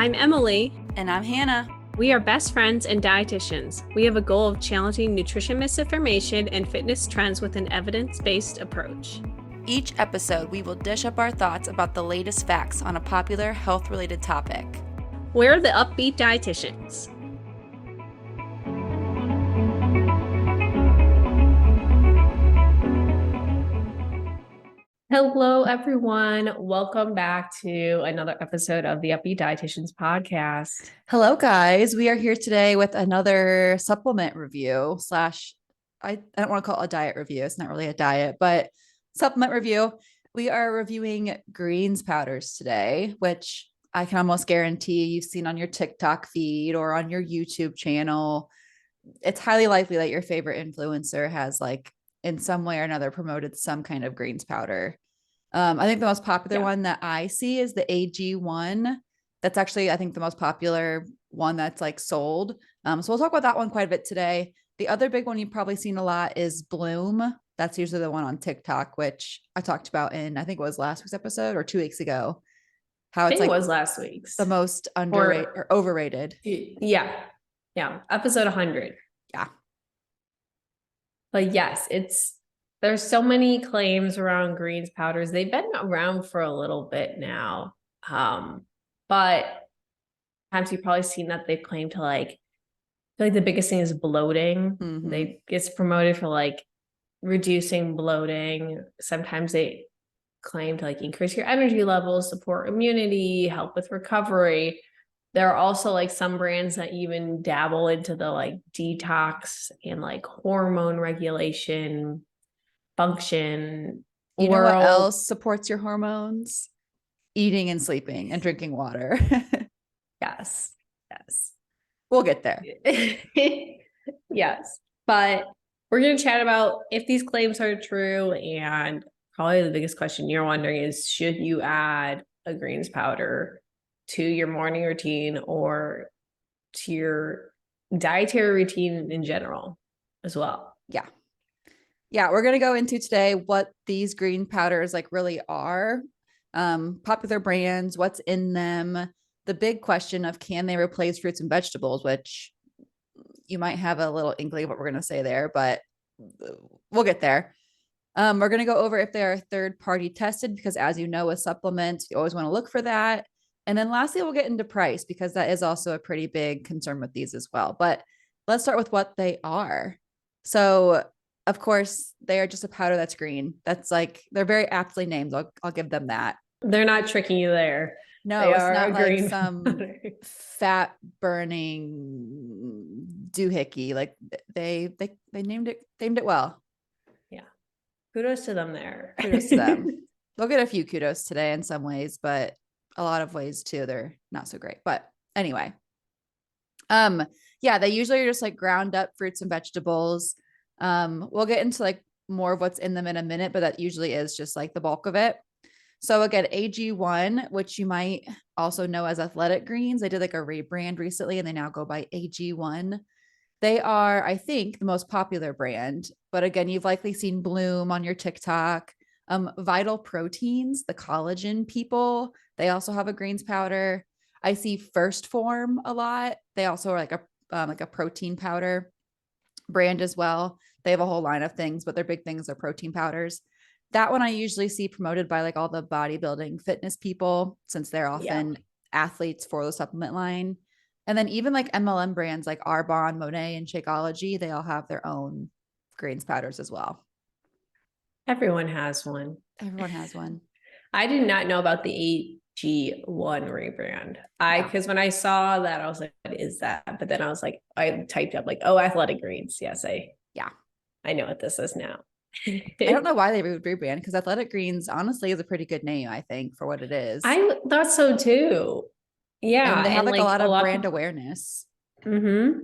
I'm Emily. And I'm Hannah. We are best friends and dietitians. We have a goal of challenging nutrition misinformation and fitness trends with an evidence-based approach. Each episode, we will dish up our thoughts about the latest facts on a popular health-related topic. We're the Up-Beet Dietitians. Hello, everyone. Welcome back to another episode of the Up-Beet Dietitians podcast. Hello, guys. We are here today with another supplement review slash, I don't want to call it a diet review. It's not really a diet, but supplement review. We are reviewing greens powders today, which I can almost guarantee you've seen on your TikTok feed or on your YouTube channel. It's highly likely that your favorite influencer has in some way or another promoted some kind of greens powder. I think the most popular one that I see is the AG1. That's actually, I think, the most popular one that's sold. So we'll talk about that one quite a bit today. The other big one you've probably seen a lot is Bloom. That's usually the one on TikTok, which I talked about in, I think it was last week's episode or 2 weeks ago. How it's it was last week's. The most underrated or overrated. Yeah. Episode 100. Yeah. But yes, there's so many claims around greens powders. They've been around for a little bit now. But sometimes you've probably seen that they've claimed to I feel like the biggest thing is bloating. Mm-hmm. It's promoted for reducing bloating. Sometimes they claim to increase your energy levels, support immunity, help with recovery. There are also some brands that even dabble into the detox and hormone regulation function. You know what else supports your hormones? Eating and sleeping and drinking water. Yes. We'll get there. Yes. But we're going to chat about if these claims are true, and probably the biggest question you're wondering is, should you add a greens powder to your morning routine or to your dietary routine in general as well? Yeah, we're going to go into today what these green powders really are, popular brands, what's in them, the big question of can they replace fruits and vegetables, which you might have a little inkling of what we're going to say there, but we'll get there. We're going to go over if they are third-party tested, because as you know, with supplements, you always want to look for that. And then lastly, we'll get into price, because that is also a pretty big concern with these as well. But let's start with what they are. So of course, they are just a powder that's green. That's they're very aptly named. I'll give them that. They're not tricking you there. No, they it's not some fat burning doohickey. They named it well. Yeah. Kudos to them there. Kudos to them. They'll get a few kudos today in some ways, but a lot of ways too, they're not so great. But anyway. They usually are just ground up fruits and vegetables. We'll get into more of what's in them in a minute, but that usually is just the bulk of it. So again, AG1, which you might also know as Athletic Greens, they did a rebrand recently and they now go by AG1. They are, I think, the most popular brand, but again, you've likely seen Bloom on your TikTok. Vital Proteins, the collagen people, they also have a greens powder. I see First Form a lot. They also are a protein powder brand as well. They have a whole line of things, but their big things are protein powders. That one I usually see promoted by all the bodybuilding fitness people, since they're often athletes for the supplement line. And then even MLM brands like Arbonne, Monet, and Shakeology, they all have their own greens powders as well. Everyone has one. I did not know about the AG1 rebrand. Because when I saw that, I was like, what is that? But then I was I typed up Athletic Greens. Yes, I know what this is now. I don't know why they would rebrand, because Athletic Greens honestly is a pretty good name, I think, for what it is. I thought so too. Yeah. And they have a lot of brand awareness. Mm-hmm.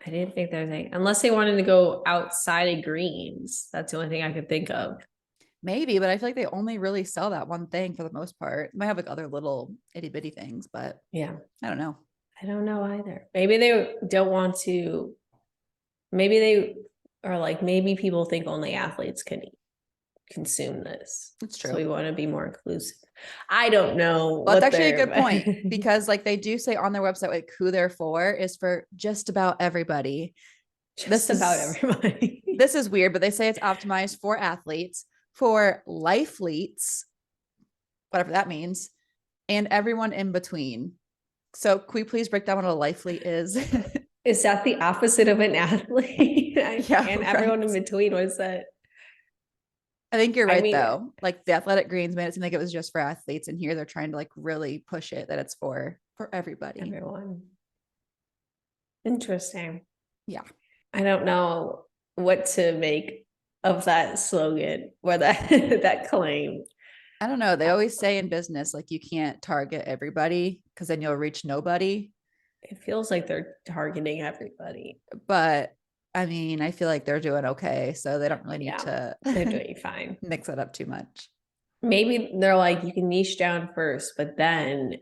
I didn't think there was unless they wanted to go outside of greens. That's the only thing I could think of. Maybe, but I feel like they only really sell that one thing for the most part. They might have other little itty bitty things, but yeah, I don't know. I don't know either. Maybe they don't want to. Maybe they are maybe people think only athletes can eat. consume this. It's So true. we want to be more inclusive. I don't know. Well, that's what actually a they're- good point because like they do say on their website, like who they're for is for just about everybody. just about everybody. This is weird, but they say it's optimized for athletes, for lifeleets, whatever that means, and everyone in between. So can we please break down what a lifelete is? Is that the opposite of an athlete? Yeah, And everyone in right. between was that. I think you're I right mean, though. Like the athletic greens made it seem like it was just for athletes, and here they're trying to like really push it that it's for everybody. everyone. Interesting. Yeah. I don't know what to make of that slogan or that that claim. I don't know. They always say in business, like you can't target everybody because then you'll reach nobody. It feels like they're targeting everybody. But I mean, I feel like they're doing okay. So they don't really need Yeah, to they're doing fine. mix it up too much. Maybe they're like, you can niche down first, but then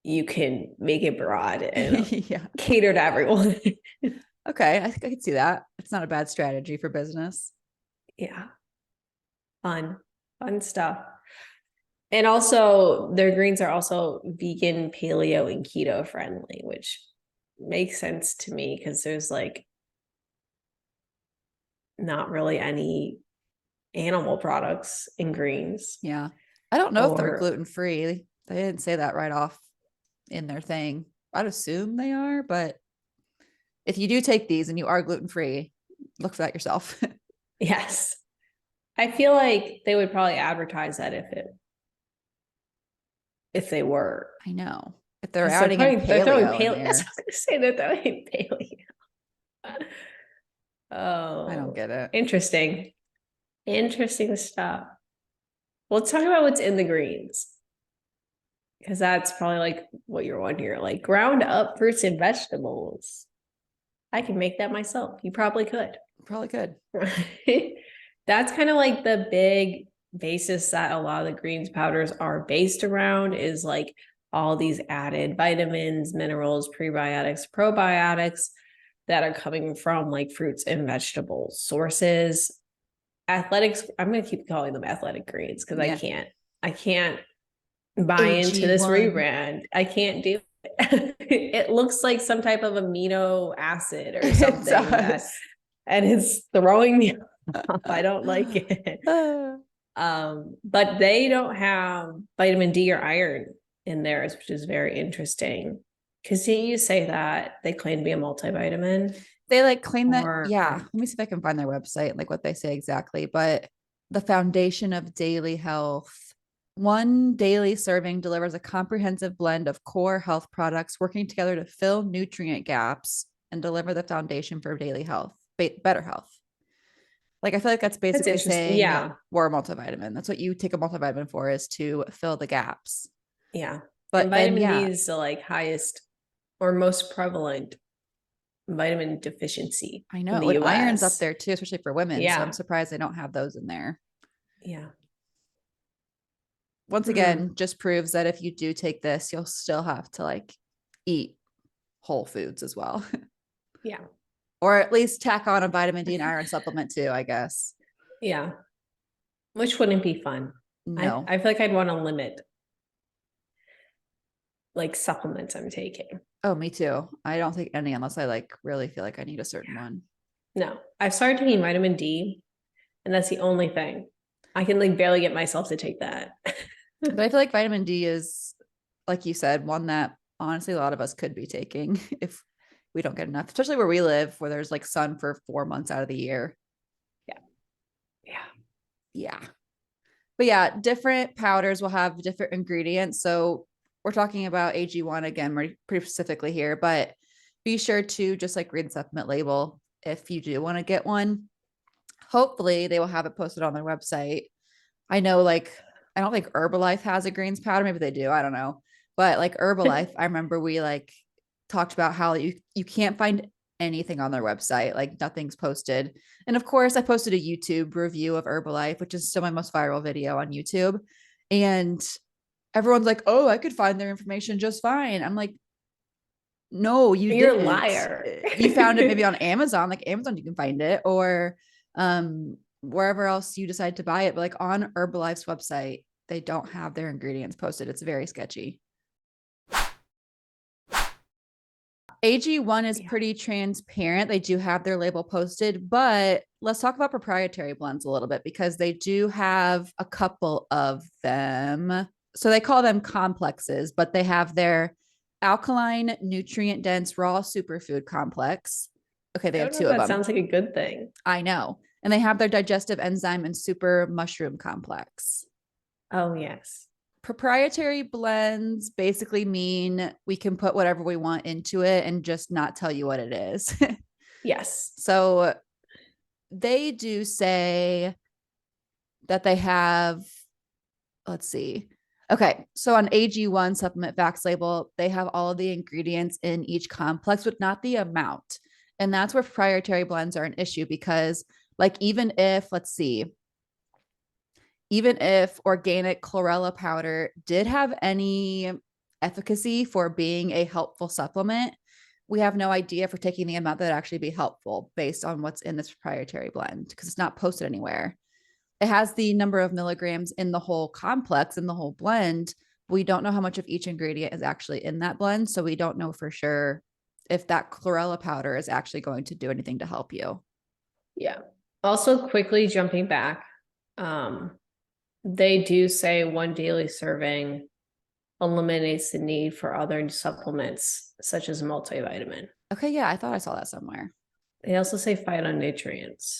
you can make it broad and Yeah. cater to everyone. Okay. I think I could see that. It's not a bad strategy for business. Yeah. Fun stuff. And also their greens are also vegan, paleo, and keto friendly, which makes sense to me because there's like not really any animal products in greens. Yeah. I don't know if they're Or gluten free. They didn't say that right off in their thing. I'd assume they are, but if you do take these and you are gluten free, look for that yourself. yes. I feel like they would probably advertise that if they were. I know. If they're 'Cause adding in they're throwing paleo in paleo. Yes, I there, was gonna say they're throwing paleo. I don't Oh, get it. interesting. Interesting stuff. Well, let's talk about what's in the greens. Because that's probably like what you're wanting here. Like ground up fruits and vegetables. I can make that myself. You probably could. Probably could. That's kind of like the big basis that a lot of the greens powders are based around is like all these added vitamins, minerals, prebiotics, probiotics that are coming from like fruits and vegetable sources. Athletics, I'm going to keep calling them athletic greens because Yeah. I can't buy into this AG1. rebrand. I can't do it. It looks like some type of amino acid or It something does. and it's throwing me off. I don't like it. But they don't have vitamin D or iron in theirs, which is very interesting. Because you say that they claim to be a multivitamin? They like claim that, Or yeah. Let me see if I can find their website, like what they say exactly. But the foundation of daily health. One daily serving delivers a comprehensive blend of core health products working together to fill nutrient gaps and deliver the foundation for daily health, better health. Like I feel like that's basically interesting. saying Yeah. we're a multivitamin. That's what you take a multivitamin for, is to fill the gaps. Yeah. But and then vitamin D yeah, is the like highest or most prevalent vitamin deficiency I in know. the And iron's up US. there too, especially for women. So I'm Yeah. surprised they don't have those in there. Yeah. Once Mm. again, just proves that if you do take this, you'll still have to like eat whole foods as well. Yeah. Or at least tack on a vitamin D and iron supplement too, I guess. Yeah. Which wouldn't be fun. No. I feel like I'd want to limit like supplements I'm taking. Oh, me too. I don't take any unless I like really feel like I need a certain one. No, I've started taking vitamin D, and that's the only thing. I can like barely get myself to take that. But I feel like vitamin D is, like you said, one that honestly a lot of us could be taking if we don't get enough, especially where we live, where there's like sun for 4 months out of the year. Yeah. Yeah. Yeah. But yeah, different powders will have different ingredients. So we're talking about AG1 again, pretty specifically here, but be sure to just like read the supplement label if you do want to get one. Hopefully they will have it posted on their website. I know like, I don't think Herbalife has a greens powder. Maybe they do. I don't know. But like Herbalife, I remember we like talked about how you can't find anything on their website. Like nothing's posted. And of course, I posted a YouTube review of Herbalife, which is still my most viral video on YouTube. And everyone's like, "Oh, I could find their information just fine." I'm like, "No, you You're a didn't. liar. You found it maybe on Amazon. Like Amazon, you can find it, or wherever else you decide to buy it. But like on Herbalife's website, they don't have their ingredients posted. It's very sketchy. AG1 is pretty transparent. They do have their label posted, but let's talk about proprietary blends a little bit because they do have a couple of them. So they call them complexes, but they have their alkaline, nutrient dense, raw superfood complex. Okay, they I have don't know two if of that them. sounds like a good thing. I know. And they have their digestive enzyme and super mushroom complex. Oh, yes. Proprietary blends basically mean we can put whatever we want into it and just not tell you what it is. Yes. So they do say that they have, let's see. Okay. So on AG1 supplement facts label, they have all of the ingredients in each complex, but not the amount. And that's where proprietary blends are an issue because, like, even if, let's see, even if organic chlorella powder did have any efficacy for being a helpful supplement, we have no idea if we're taking the amount that would actually be helpful based on what's in this proprietary blend because it's not posted anywhere. It has the number of milligrams in the whole complex in the whole blend. We don't know how much of each ingredient is actually in that blend. So we don't know for sure if that chlorella powder is actually going to do anything to help you. Yeah. Also, quickly jumping back, they do say one daily serving eliminates the need for other supplements such as multivitamin. Okay, yeah, I thought I saw that somewhere. They also say phytonutrients.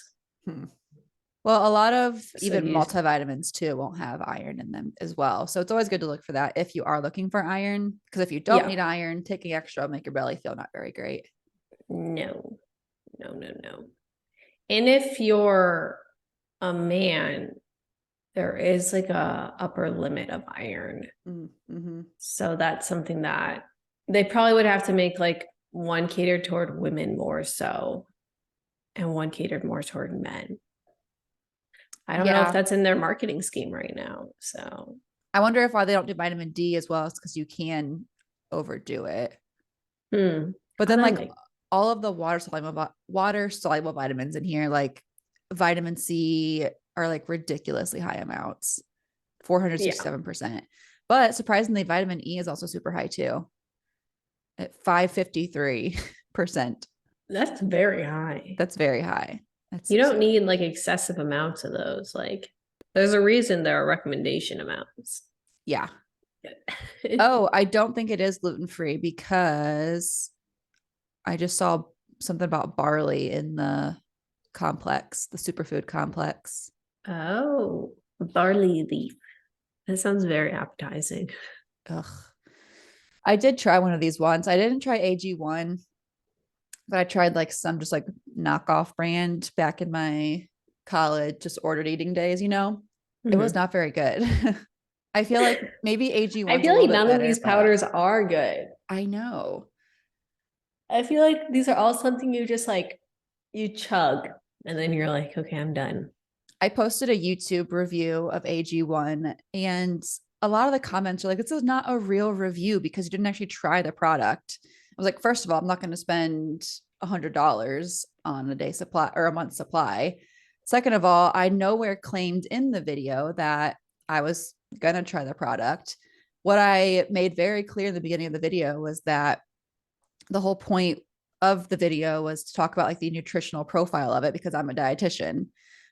Well, a lot of So even use multivitamins too won't have iron in them as well. So it's always good to look for that if you are looking for iron. Because if you don't need iron, taking extra will make your belly feel not very great. no, no, no, no. And if you're a man, there is like a upper limit of iron. Mm-hmm. So that's something that they probably would have to make like one catered toward women more so, and one catered more toward men. I don't know if that's in their marketing scheme right now. So I wonder if why they don't do vitamin D as well is because you can overdo it. But then like all of the water soluble vitamins in here, like vitamin C, are like ridiculously high amounts, 467%. But surprisingly, vitamin E is also super high too, at 553%. That's very high. That's very high. You don't need like excessive amounts of those. Like there's a reason there are recommendation amounts. Yeah. Oh, I don't think it is gluten-free because I just saw something about barley in the complex, the superfood complex. Oh, barley leaf. That sounds very appetizing. Ugh. I did try one of these once. I didn't try AG1, but I tried like some just like knockoff brand back in my college, just ordered eating days, you know? It was not very good. I feel like maybe AG1. I feel like none of these powders are good. I know. I feel like these are all something you just like, you chug and then you're like, okay, I'm done. I posted a YouTube review of AG1 and a lot of the comments are like, this is not a real review because you didn't actually try the product. I was like, first of all, I'm not going to spend $100 on a day supply or a month supply. Second of all, I nowhere claimed in the video that I was going to try the product. What I made very clear in the beginning of the video was that the whole point of the video was to talk about like the nutritional profile of it because I'm a dietitian.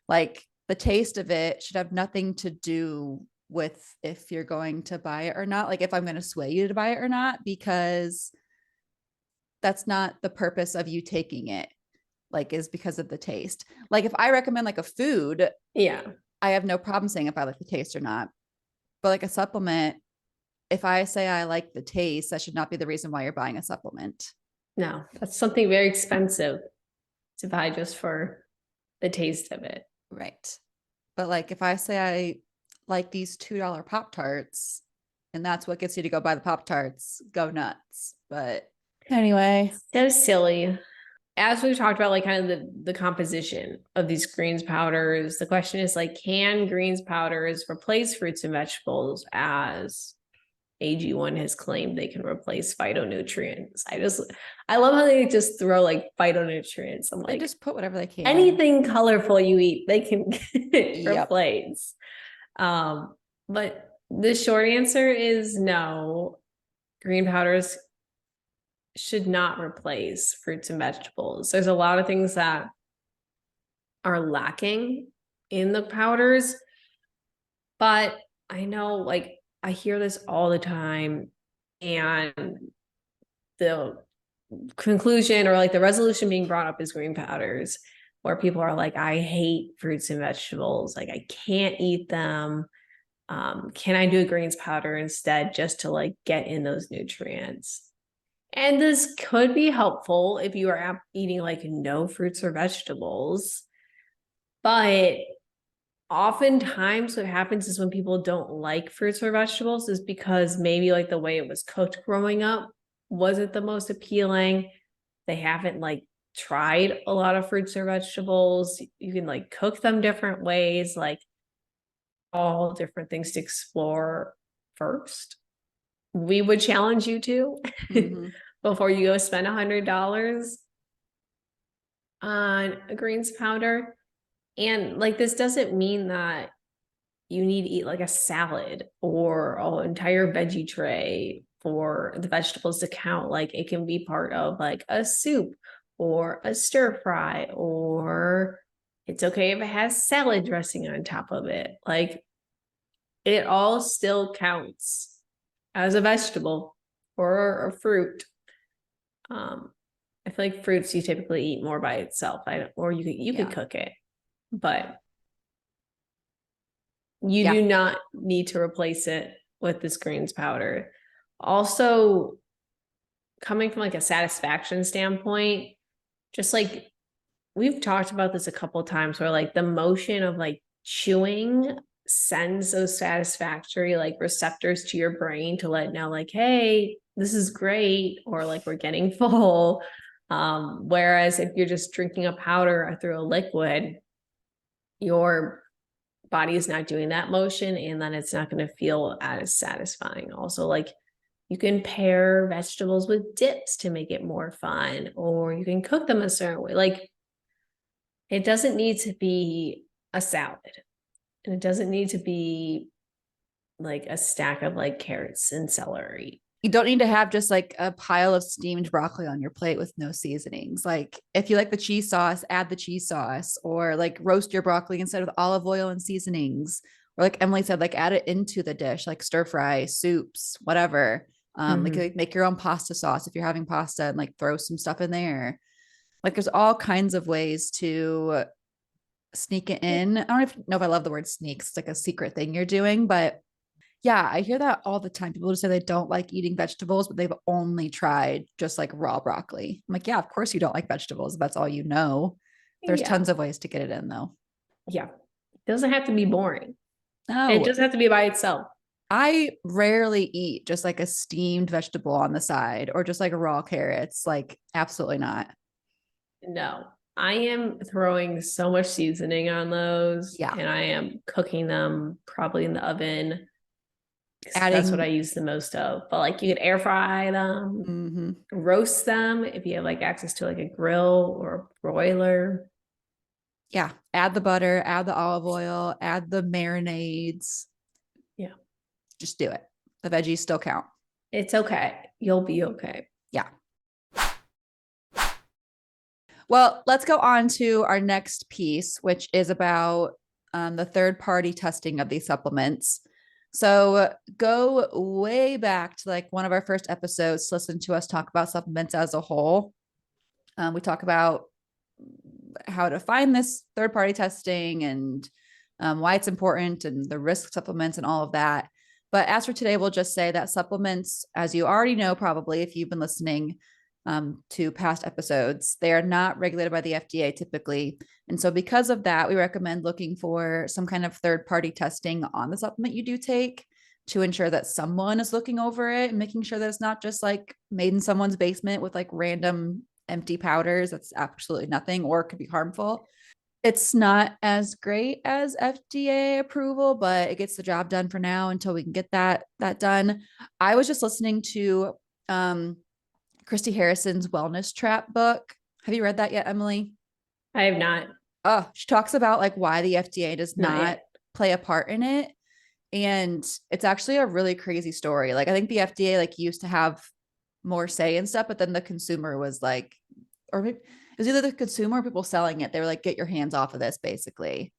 Like the taste of it should have nothing to do with if you're going to buy it or not. Like if I'm going to sway you to buy it or not, because that's not the purpose of you taking it. Like is because of the taste. Like if I recommend like a food, yeah, I have no problem saying if I like the taste or not. But like a supplement, if I say I like the taste, that should not be the reason why you're buying a supplement. No, that's something very expensive to buy just for the taste of it. Right. But like if I say I like these $2 Pop-Tarts and that's what gets you to go buy the Pop-Tarts, go nuts. But anyway. So silly. As we've talked about, like kind of the composition of these greens powders, the question is like, can greens powders replace fruits and vegetables as AG1 has claimed they can replace phytonutrients. I love how they just throw like phytonutrients. I'm They like, just put whatever they can. anything colorful you eat, they can Yep. replace. But the short answer is no. Green powders should not replace fruits and vegetables. There's a lot of things that are lacking in the powders, but I know, like, I hear this all the time, and the conclusion or like the resolution being brought up is green powders, where people are like, I hate fruits and vegetables, like I can't eat them. Can I do a greens powder instead just to like get in those nutrients? And this could be helpful if you are eating like no fruits or vegetables. But oftentimes what happens is when people don't like fruits or vegetables is because maybe like the way it was cooked growing up wasn't the most appealing. They haven't like tried a lot of fruits or vegetables. You can like cook them different ways, like all different things to explore first. We would challenge you to before you go spend $100 on a greens powder. And like, this doesn't mean that you need to eat like a salad or an entire veggie tray for the vegetables to count. Like, it can be part of like a soup or a stir fry, or it's okay if it has salad dressing on top of it. Like, it all still counts as a vegetable or a fruit. I feel like fruits you typically eat more by itself. Or you could cook it, but you do not need to replace it with this greens powder. Also, coming from like a satisfaction standpoint, just like we've talked about this a couple of times, where like the motion of like chewing sends those satisfactory like receptors to your brain to let know like, hey, this is great, or like we're getting full. Whereas if you're just drinking a powder through a liquid, your body is not doing that motion, and then it's not going to feel as satisfying. Also, like, you can pair vegetables with dips to make it more fun, or you can cook them a certain way. Like, it doesn't need to be a salad, and it doesn't need to be like a stack of like carrots and celery. You don't need to have just like a pile of steamed broccoli on your plate with no seasonings. Like, if you like the cheese sauce, add the cheese sauce, or like roast your broccoli instead of olive oil and seasonings. Or like Emily said, like add it into the dish, like stir fry, soups, whatever. Like make your own pasta sauce if you're having pasta, and like throw some stuff in there. Like, there's all kinds of ways to sneak it in. I don't even know if I love the word sneaks. It's like a secret thing you're doing, but yeah, I hear that all the time. People just say they don't like eating vegetables, but they've only tried just like raw broccoli. I'm like, yeah, of course you don't like vegetables. That's all you know. There's tons of ways to get it in, though. Yeah. It doesn't have to be boring. No, it doesn't have to be by itself. I rarely eat just like a steamed vegetable on the side, or just like raw carrots. Like, absolutely not. No, I am throwing so much seasoning on those. Yeah. And I am cooking them probably in the oven. Adding, that's what I use the most of. But like, you could air fry them, roast them if you have like access to like a grill or a broiler. Yeah. Add the butter, add the olive oil, add the marinades. Yeah. Just do it. The veggies still count. It's okay. You'll be okay. Yeah. Well, let's go on to our next piece, which is about the third-party testing of these supplements. So go way back to like one of our first episodes to listen to us talk about supplements as a whole. We talk about how to find this third-party testing, and why it's important, and the risk supplements and all of that. But as for today, we'll just say that supplements, as you already know, probably if you've been listening to past episodes, they are not regulated by the FDA typically. And so because of that, we recommend looking for some kind of third-party testing on the supplement you do take, to ensure that someone is looking over it and making sure that it's not just like made in someone's basement with like random empty powders. That's absolutely nothing, or could be harmful. It's not as great as FDA approval, but it gets the job done for now until we can get that done. I was just listening to um Christy Harrison's Wellness Trap book. Have you read that yet, Emily? I have not, Oh, she talks about like why the FDA does not not yet. play a part in it. And it's actually a really crazy story. Like I think the FDA like used to have more say and stuff, but then the consumer was like, or maybe it was either the consumer or people selling it. They were like, get your hands off of this, basically.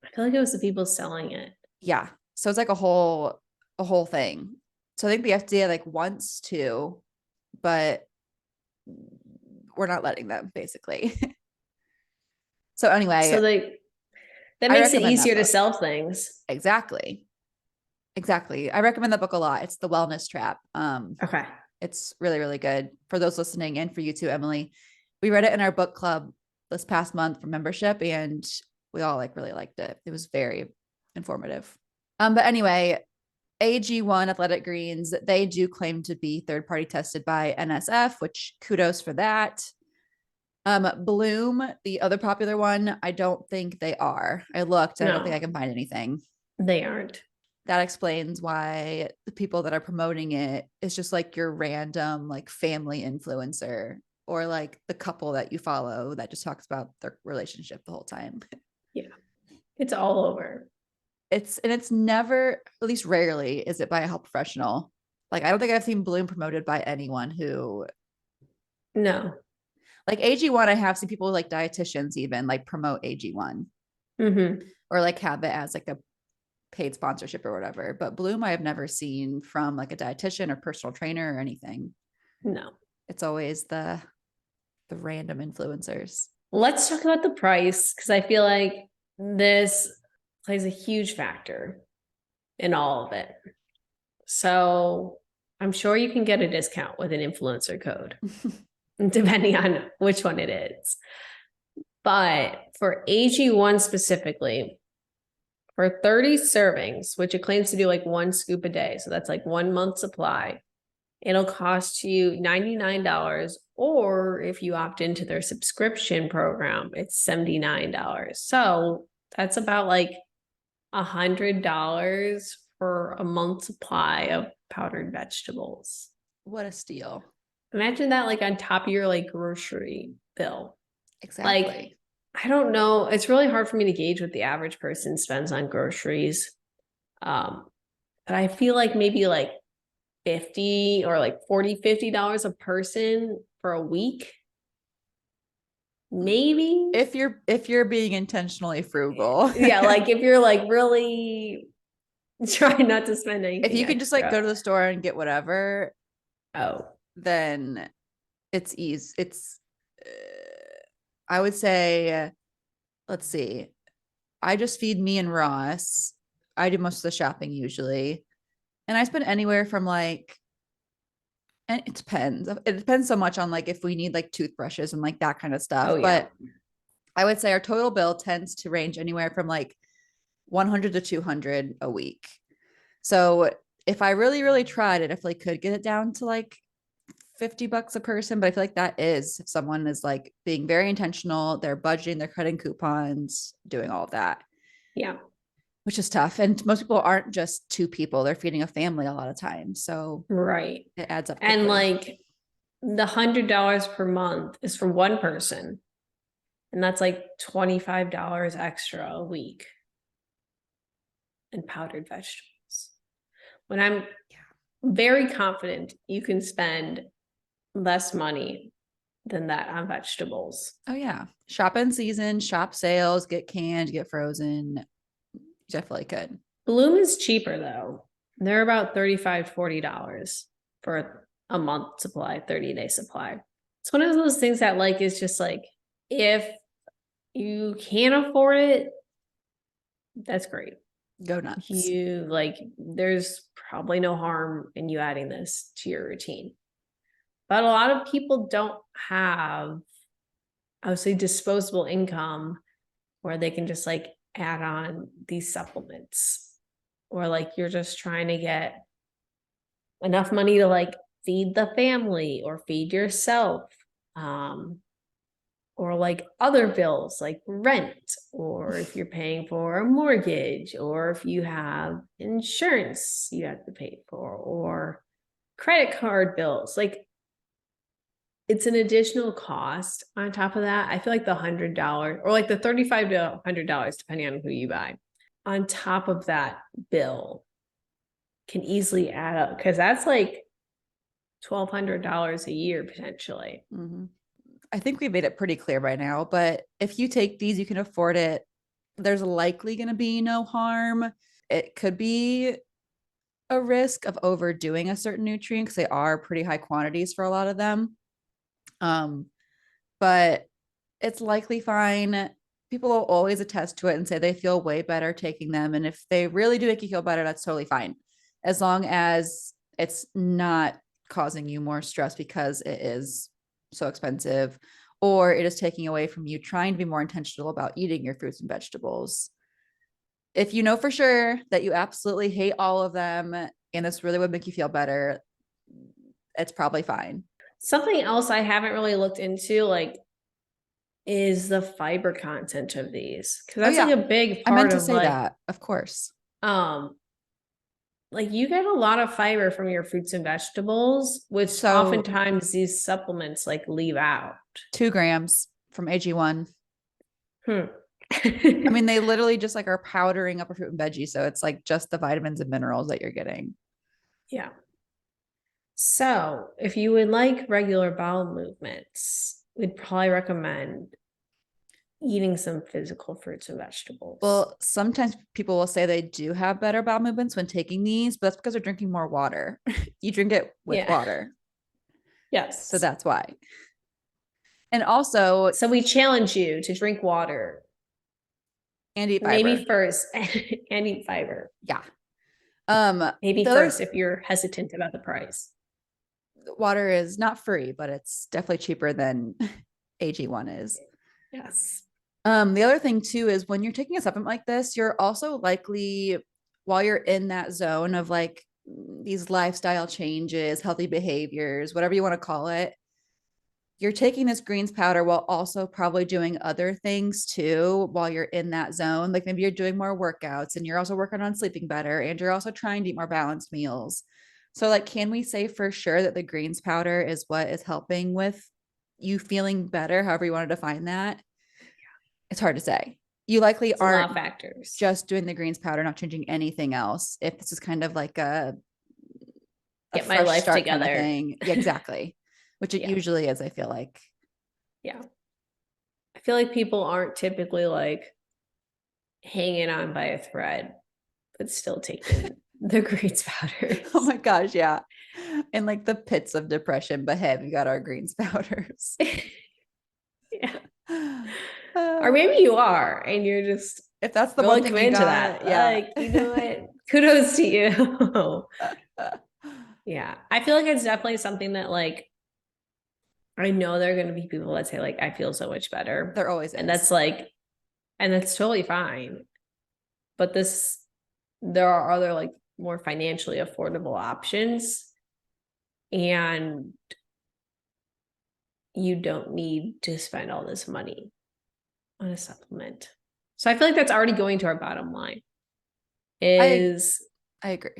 I feel like it was the people selling it. Yeah. So it's like a whole thing. So I think the FDA like wants to, but we're not letting them, basically. So So anyway, that I makes it recommend that easier to book. sell things. Exactly. Exactly. I recommend that book a lot. It's The Wellness Trap. Okay. It's really, really good for those listening and for you too, Emily. We read it in our book club this past month for membership, and we all like really liked it. It was very informative. But anyway, AG1 Athletic Greens, they do claim to be third party tested by NSF, which kudos for that. Bloom, the other popular one, I don't think they are. I looked, I don't think I No, can find anything. they aren't. That explains why the people that are promoting it is just like your random like family influencer or like the couple that you follow that just talks about their relationship the whole time. Yeah. It's all over. It's never, at least rarely, is it by a health professional. Like I don't think I've seen Bloom promoted by anyone who No. like AG1. I have seen people like dietitians even like promote AG1 Mm-hmm. or like have it as like a paid sponsorship or whatever. But Bloom, I have never seen from like a dietitian or personal trainer or anything. No. It's always the random influencers. Let's talk about the price because I feel like this plays a huge factor in all of it. So I'm sure you can get a discount with an influencer code, depending on which one it is. But for AG1 specifically, for 30 servings, which it claims to do like one scoop a day, so that's like 1 month supply, it'll cost you $99. Or if you opt into their subscription program, it's $79. So that's about like $100 for a month supply of powdered vegetables. What a steal. Imagine that like on top of your like grocery bill. Like, Exactly. I don't know. It's really hard for me to gauge what the average person spends on groceries. Um, but I feel like maybe like 50 or like 40, $50 a person for a week. Maybe. If you're being intentionally frugal. Yeah, like if you're like really trying not to spend If anything you can just like go extra. to the store and get whatever, Oh, then it's easy. It's I would say, let's see. I just feed me and Ross. I do most of the shopping usually. And I spend anywhere from like, and it depends. It depends so much on like if we need like toothbrushes and like that kind of stuff. oh yeah. But I would say our total bill tends to range anywhere from like 100 to 200 a week. So if I really, really tried it, if I could get it down to like $50 a person, but I feel like that is if someone is like being very intentional, they're budgeting, they're cutting coupons, doing all of that, Yeah. which is tough. And most people aren't just two people, they're feeding a family a lot of times. So Right. it adds up And quickly. like the $100 per month is for one person. And that's like $25 extra a week in powdered vegetables. When I'm very confident you can spend less money than that on vegetables. Oh yeah. Shop in season, shop sales, get canned, get frozen. Definitely could. Bloom is cheaper though. They're about $35, $40 for a month supply, 30-day supply. It's one of those things that like is just like if you can't afford it, that's great. Go nuts. You like there's probably no harm in you adding this to your routine. But a lot of people don't have, I would say, disposable income where they can just like add on these supplements. Or like you're just trying to get enough money to like feed the family or feed yourself. or like other bills like rent, or if you're paying for a mortgage, or if you have insurance you have to pay for, or credit card bills. Like, it's an additional cost on top of that. I feel like the $100 or like the $35 to $100, depending on who you buy, on top of that bill can easily add up, because that's like $1,200 a year potentially. Mhm. I think we made it pretty clear by now, but if you take these, you can afford it. There's likely going to be no harm. It could be a risk of overdoing a certain nutrient because they are pretty high quantities for a lot of them. But it's likely fine. People will always attest to it and say they feel way better taking them. And if they really do make you feel better, that's totally fine. As long as it's not causing you more stress because it is so expensive, or it is taking away from you trying to be more intentional about eating your fruits and vegetables. If you know for sure that you absolutely hate all of them and this really would make you feel better, it's probably fine. Something else I haven't really looked into, like, is the fiber content of these, because Oh that's yeah, like a big I meant part to of say like, that. Of course. um like you get a lot of fiber from your fruits and vegetables, which So oftentimes these supplements like leave out. 2 grams from AG1. Hmm. I mean, they literally just like are powdering up a fruit and veggie. So it's like just the vitamins and minerals that you're getting. Yeah. So if you would like regular bowel movements, we'd probably recommend eating some physical fruits and vegetables. Well, sometimes people will say they do have better bowel movements when taking these, but that's because they're drinking more water. You drink it with Yeah. water. So Yes. that's why. And also, So we challenge you to drink water, and eat maybe fiber. first, and eat fiber. Yeah. Maybe The first other if you're hesitant about the price. water is not free, but it's definitely cheaper than AG1 is. Yes. The other thing too is when you're taking a supplement like this, you're also likely, while you're in that zone of like these lifestyle changes, healthy behaviors, whatever you want to call it, you're taking this greens powder while also probably doing other things too while you're in that zone. Like maybe you're doing more workouts and you're also working on sleeping better and you're also trying to eat more balanced meals. So, like, can we say for sure that the greens powder is what is helping with you feeling better, however you want to define that? It's hard to say. You likely It's a lot of aren't factors. just doing the greens powder, not changing anything else. If this is kind of like a Get my fresh life start kind of together. thing. Yeah, exactly. Which it Yeah. usually is, I feel like. Yeah. I feel like people aren't typically like hanging on by a thread, but still taking the greens powders. Oh my gosh, yeah. In like the pits of depression, but hey, we got our greens powders. Yeah. Or Uh, maybe you are and you're just if that's the one really thing you committed to that. got, yeah. Like, you know what? Kudos to you. Yeah. I feel like it's definitely something that like I know there are going to be people that say like I feel so much better. There always And is. that's like, and that's totally fine. But there are other like more financially affordable options, and you don't need to spend all this money on a supplement. So I feel like that's already going to our bottom line I is I agree.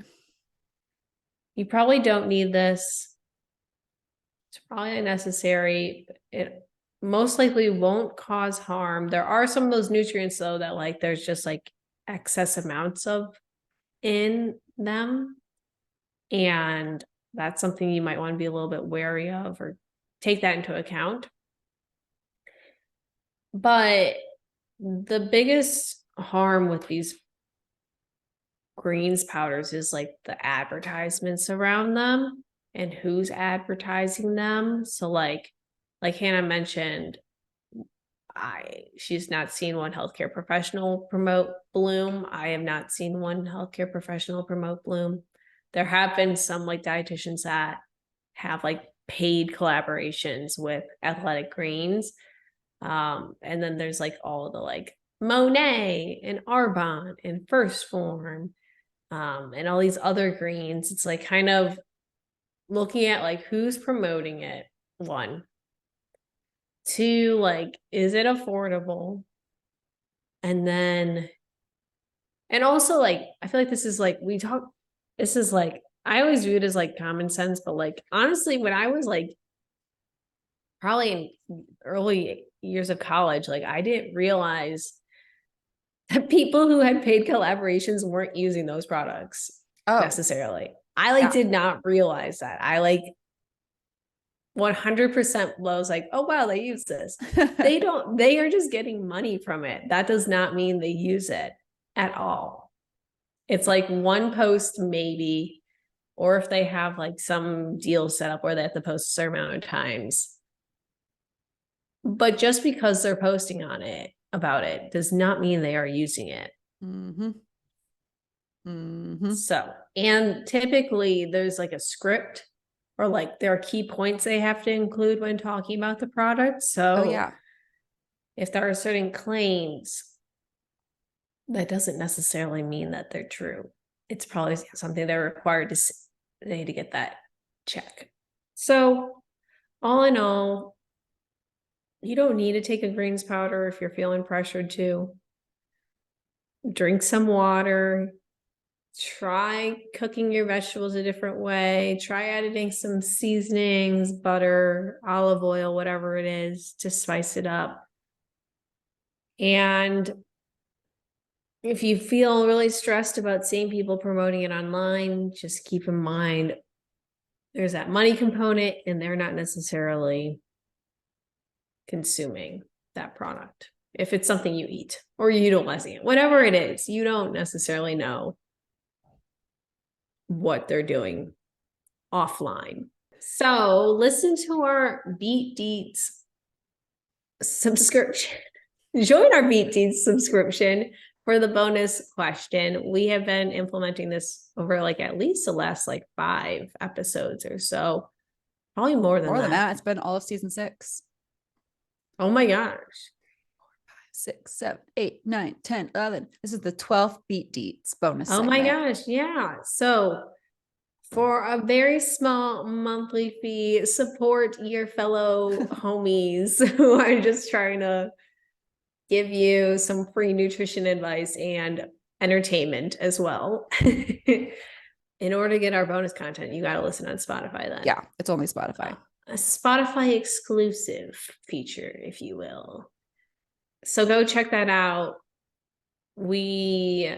you probably don't need this. It's probably unnecessary. It most likely won't cause harm. There are some of those nutrients though that like there's just like excess amounts of in them. And that's something you might want to be a little bit wary of or take that into account. But the biggest harm with these greens powders is like the advertisements around them and who's advertising them. So like Hannah mentioned, she's not seen one healthcare professional promote Bloom. I have not seen one healthcare professional promote Bloom. There have been some like dietitians that have like paid collaborations with Athletic Greens. And then there's like all the like Monet and Arbonne and First Form, and all these other greens. It's like kind of looking at like who's promoting it, one. Two, like, is it affordable? And then, and also like, I feel like this is like, this is like, I always view it as like common sense, but like, honestly, when I was like, probably in early years of college, like, I didn't realize that people who had paid collaborations weren't using those products Oh, necessarily. I like yeah. did not realize that. I like 100% was like, oh wow, they use this. They are just getting money from it. That does not mean they use it at all. It's like one post maybe, or if they have like some deal set up where they have to post a certain amount of times. But just because they're posting on it about it does not mean they are using it. Mm-hmm. Mm-hmm. So, and typically there's like a script or like there are key points they have to include when talking about the product. So, Oh, yeah. if there are certain claims, that doesn't necessarily mean that they're true. It's probably something they're required to they need to get that check. So, all in all, you don't need to take a greens powder if you're feeling pressured to. Drink some water, try cooking your vegetables a different way, try adding some seasonings, butter, olive oil, whatever it is, to spice it up. And if you feel really stressed about seeing people promoting it online, just keep in mind there's that money component and they're not necessarily consuming that product. If it's something you eat or you utilizing it, whatever it is, you don't necessarily know what they're doing offline. So listen to our Beet Deets subscription. Join our Beet Deets subscription for the bonus question. We have been implementing this over like at least the last like 5 episodes or so. Probably more than More than that. that. It's been all of season 6. Oh my gosh. 6, 7, 8, 9, 10, 11. This is the 12th Beet Deets bonus Oh segment. my gosh. Yeah. So for a very small monthly fee, support your fellow homies who are just trying to give you some free nutrition advice and entertainment as well. In order to get our bonus content, you got to listen on Spotify then. Yeah, it's only Spotify. A Spotify exclusive feature, if you will. So go check that out. We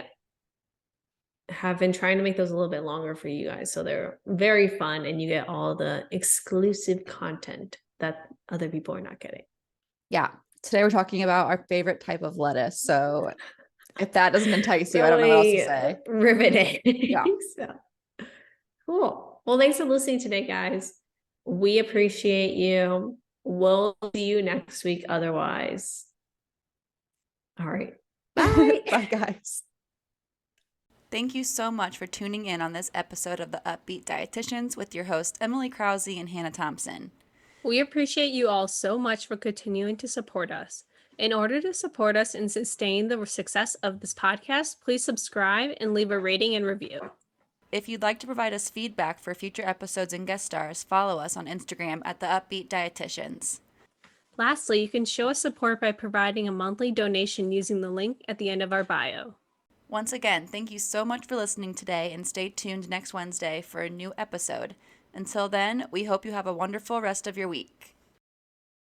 have been trying to make those a little bit longer for you guys. So they're very fun and you get all the exclusive content that other people are not getting. Yeah. Today we're talking about our favorite type of lettuce. So if that doesn't entice you, I don't know what else to say. Riveting. Yeah. So, cool. Well, thanks for listening today, guys. We appreciate you. We'll see you next week otherwise. All right. Bye. Bye, guys. Thank you so much for tuning in on this episode of the Up-Beet Dietitians with your hosts, Emily Krause and Hannah Thompson. We appreciate you all so much for continuing to support us. In order to support us and sustain the success of this podcast, please subscribe and leave a rating and review. If you'd like to provide us feedback for future episodes and guest stars, follow us on Instagram at the Up-Beet Dietitians. Lastly, you can show us support by providing a monthly donation using the link at the end of our bio. Once again, thank you so much for listening today and stay tuned next Wednesday for a new episode. Until then, we hope you have a wonderful rest of your week.